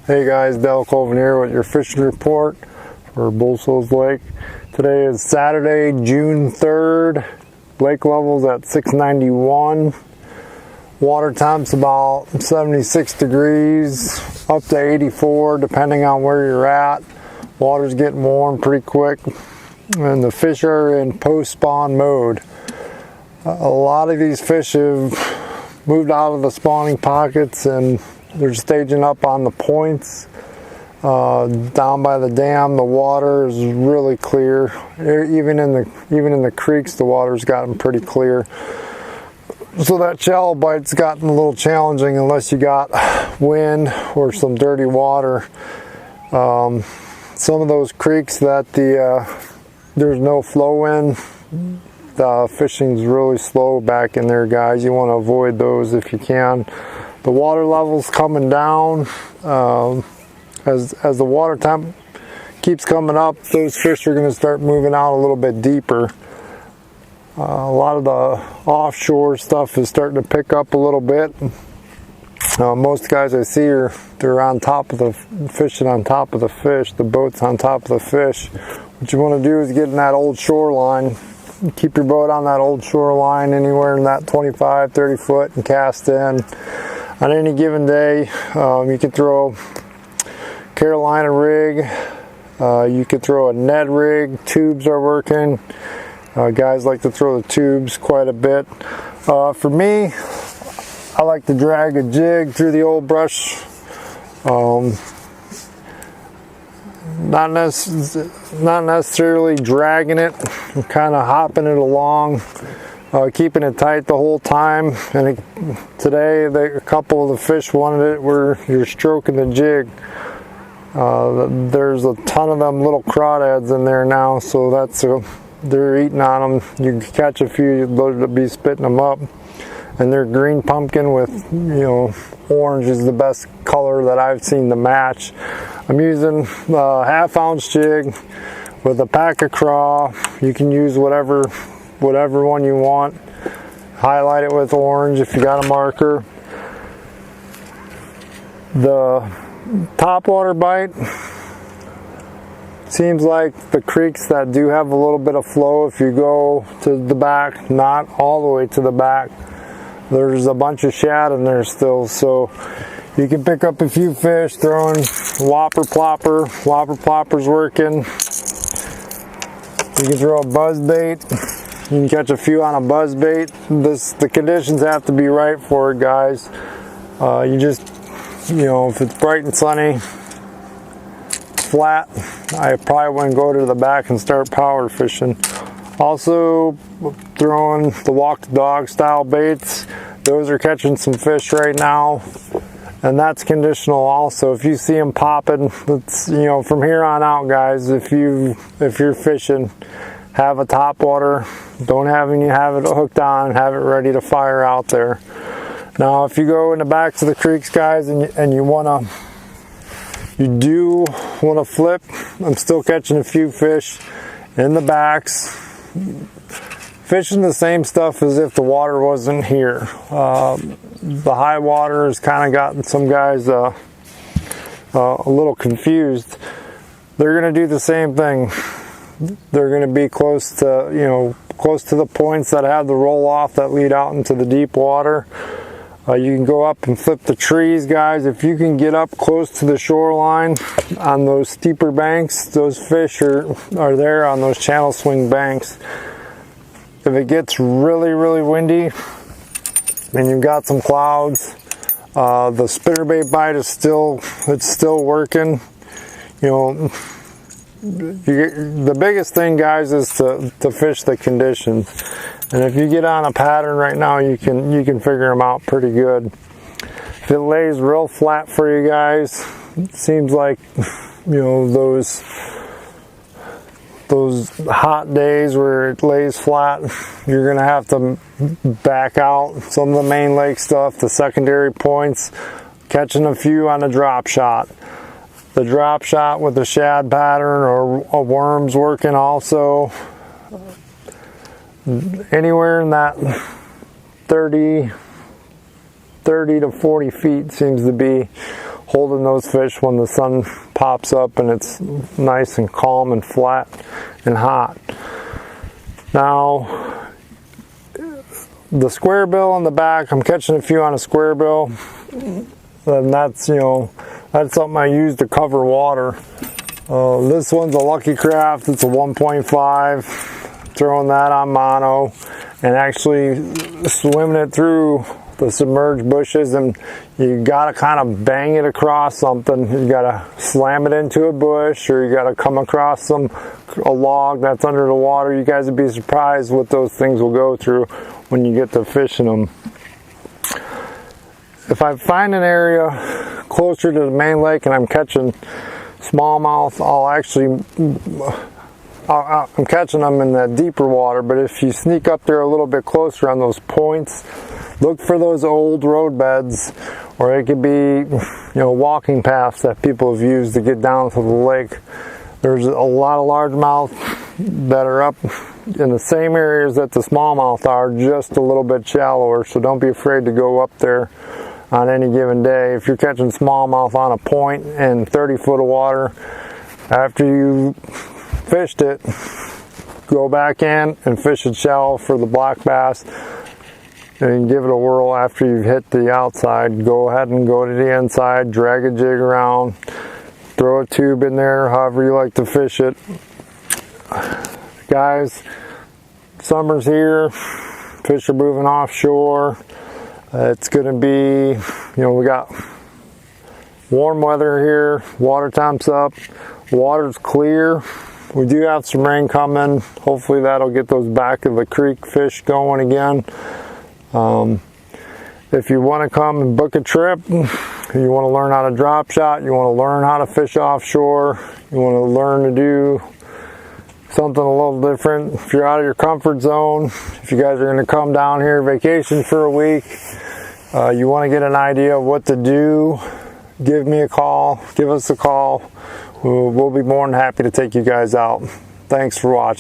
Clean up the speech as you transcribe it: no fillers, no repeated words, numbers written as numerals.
Hey guys, Colvin here with your fishing report for Shoals Lake. Today is Saturday, June 3rd. Lake levels at 691. Water temp's about 76 degrees, up to 84 depending on where you're at. Water's getting warm pretty quick, and the fish are in post-spawn mode. A lot of these fish have moved out of the spawning pockets and they're staging up on the points. Down by the dam, the water is really clear. Even in the creeks, the water's gotten pretty clear. So that shallow bite's gotten a little challenging unless you got wind or some dirty water. Some of those creeks that there's no flow in, the fishing's really slow back in there, guys. You want to avoid those if you can. The water level's coming down. As the water temp keeps coming up, those fish are going to start moving out a little bit deeper. A lot of the offshore stuff is starting to pick up a little bit. Most guys I see they're on top of the fishing on top of the fish. The boat's on top of the fish. What you want to do is get in that old shoreline. Keep your boat on that old shoreline anywhere in that 25-30 foot and cast in. On any given day, you can throw Carolina rig, you could throw a Ned rig, tubes are working. Guys like to throw the tubes quite a bit. For me, I like to drag a jig through the old brush. Not necessarily dragging it, I'm kind of hopping it along. Keeping it tight the whole time, and today a couple of the fish wanted it where you're stroking the jig. There's a ton of them little crawdads in there now, so they're eating on them. You can catch a few, you'd be spitting them up, and they're green pumpkin with orange is the best color that I've seen to match. I'm using a half-ounce jig with a pack of craw. You can use whatever one you want. Highlight it with orange if you got a marker. The topwater bite seems like the creeks that do have a little bit of flow, if you go to the back, not all the way to the back, there's a bunch of shad in there still, so you can pick up a few fish throwing whopper plopper. Whopper plopper's working. You can throw a buzz bait. You can catch a few on a buzz bait. The conditions have to be right for it, guys. If it's bright and sunny, flat, I probably wouldn't go to the back and start power fishing. Also, throwing the walk the dog style baits. Those are catching some fish right now, and that's conditional also. If you see them popping, it's, from here on out, guys, if you're fishing, have a topwater. Don't have it hooked on, have it ready to fire out there. Now if you go in the backs of the creeks, guys, and you do want to flip, I'm still catching a few fish in the backs, fishing the same stuff as if the water wasn't here. The high water has kind of gotten some guys a little confused. They're going to do the same thing. They're going to be close to the points that have the roll off that lead out into the deep water. You can go up and flip the trees, guys. If you can get up close to the shoreline on those steeper banks, those fish are there on those channel swing banks. If it gets really, really windy and you've got some clouds, the spinnerbait bite is still working. The biggest thing, guys, is to fish the conditions, and if you get on a pattern right now, you can figure them out pretty good. If it lays real flat for you guys, it seems like those hot days where it lays flat, you're gonna have to back out some of the main lake stuff, the secondary points, catching a few on a drop shot. The drop shot with the shad pattern or a worm's working also. Anywhere in that 30 to 40 feet seems to be holding those fish when the sun pops up and it's nice and calm and flat and hot. Now, the square bill on the back, I'm catching a few on a square bill, and that's, you know, that's something I use to cover water. This one's a Lucky Craft. It's a 1.5. Throwing that on mono and actually swimming it through the submerged bushes, and you gotta kind of bang it across something. You gotta slam it into a bush, or you gotta come across a log that's under the water. You guys would be surprised what those things will go through when you get to fishing them. If I find an area closer to the main lake and I'm catching smallmouth, I'm catching them in that deeper water, but if you sneak up there a little bit closer on those points, look for those old road beds, or it could be, you know, walking paths that people have used to get down to the lake. There's a lot of largemouth that are up in the same areas that the smallmouth are, just a little bit shallower, so don't be afraid to go up there on any given day. If you're catching smallmouth on a point in 30 foot of water, after you fished it, go back in and fish it shallow for the black bass and give it a whirl. After you've hit the outside, go ahead and go to the inside, drag a jig around, throw a tube in there, however you like to fish it. Guys, summer's here, fish are moving offshore. It's going to be, you know, we got warm weather here, water temp's up, water's clear. We do have some rain coming. Hopefully that'll get those back of the creek fish going again. If you want to come and book a trip, you want to learn how to drop shot, you want to learn how to fish offshore, you want to learn to do something a little different, if you're out of your comfort zone, if you guys are going to come down here vacation for a week, you want to get an idea of what to do, give me a call, give us a call. We'll be more than happy to take you guys out. Thanks for watching.